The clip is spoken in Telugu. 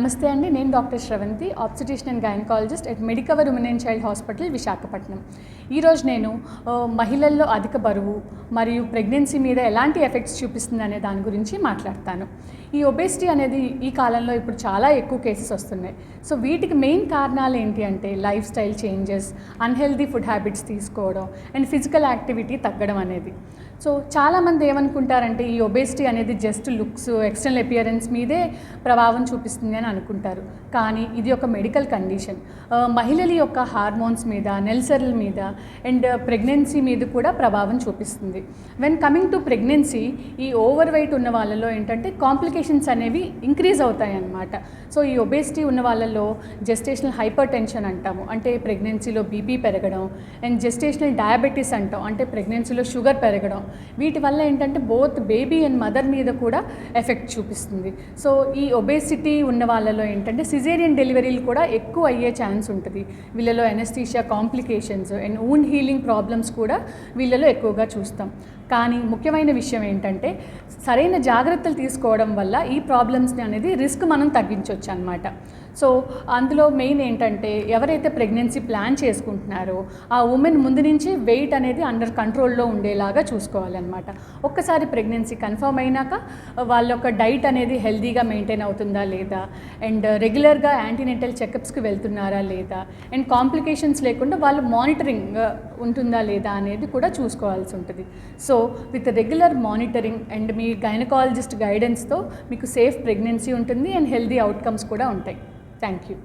నమస్తే అండి, నేను doctor Sravanthi, obstetrician and gynaecologist at Medicover women and child hospital Visakhapatnam. ఈరోజు నేను మహిళల్లో అధిక బరువు మరియు ప్రెగ్నెన్సీ మీద ఎలాంటి ఎఫెక్ట్స్ చూపిస్తుంది అనే దాని గురించి మాట్లాడతాను. ఈ ఒబేసిటీ అనేది ఈ కాలంలో ఇప్పుడు చాలా ఎక్కువ కేసెస్ వస్తున్నాయి. సో వీటికి మెయిన్ కారణాలు ఏంటి అంటే life style changes, unhealthy food habits తీసుకోవడం అండ్ ఫిజికల్ యాక్టివిటీ తగ్గడం అనేది. సో చాలామంది ఏమనుకుంటారంటే ఈ ఒబేసిటీ అనేది జస్ట్ లుక్స్, ఎక్స్టర్నల్ అపియరెన్స్ మీదే ప్రభావం చూపిస్తుంది అని అనుకుంటారు. కానీ ఇది ఒక మెడికల్ కండిషన్. మహిళల యొక్క హార్మోన్స్ మీద, నెలసరుల మీద అండ్ ప్రెగ్నెన్సీ మీద కూడా ప్రభావం చూపిస్తుంది. వెన్ కమింగ్ టు ప్రెగ్నెన్సీ, ఈ ఓవర్ వెయిట్ ఉన్న వాళ్ళలో ఏంటంటే కాంప్లికేషన్స్ అనేవి ఇంక్రీజ్ అవుతాయి అన్నమాట. సో ఈ ఒబేసిటీ ఉన్న వాళ్ళలో జెస్టేషనల్ హైపర్ టెన్షన్ అంటాము, అంటే ప్రెగ్నెన్సీలో బీపీ పెరగడం, అండ్ జెస్టేషనల్ డయాబెటీస్ అంటాం, అంటే ప్రెగ్నెన్సీలో షుగర్ పెరగడం. వీటి వల్ల ఏంటంటే బోత్ బేబీ అండ్ మదర్ మీద కూడా ఎఫెక్ట్ చూపిస్తుంది. సో ఈ ఒబేసిటీ ఉన్న వాళ్ళలో ఏంటంటే సిజేరియన్ డెలివరీలు కూడా ఎక్కువ అయ్యే ఛాన్స్ ఉంటుంది. వీళ్ళలో anaesthesia complications and wound healing problems కూడా వీళ్ళలో ఎక్కువగా చూస్తాం. కానీ ముఖ్యమైన విషయం ఏంటంటే సరైన జాగ్రత్తలు తీసుకోవడం వల్ల ఈ ప్రాబ్లమ్స్ని అనేది రిస్క్ మనం తగ్గించవచ్చు అన్నమాట. సో అందులో మెయిన్ ఏంటంటే ఎవరైతే ప్రెగ్నెన్సీ ప్లాన్ చేసుకుంటున్నారో ఆ ఉమెన్ ముందు నుంచి వెయిట్ అనేది అండర్ కంట్రోల్లో ఉండేలాగా చూసుకోవాలన్నమాట. ఒక్కసారి ప్రెగ్నెన్సీ కన్ఫర్మ్ అయినాక వాళ్ళ యొక్క డైట్ అనేది హెల్దీగా మెయింటైన్ అవుతుందా లేదా, అండ్ రెగ్యులర్గా యాంటీనెటల్ చెకప్స్కి వెళ్తున్నారా లేదా, అండ్ కాంప్లికేషన్స్ లేకుండా వాళ్ళు మానిటరింగ్ ఉంటుందా లేదా అనేది కూడా చూసుకోవాల్సి ఉంటుంది. So with regular monitoring and మీ గైనకాలజిస్ట్ గైడెన్స్తో మీకు సేఫ్ ప్రెగ్నెన్సీ ఉంటుంది అండ్ హెల్దీ అవుట్కమ్స్ కూడా ఉంటాయి. Thank you.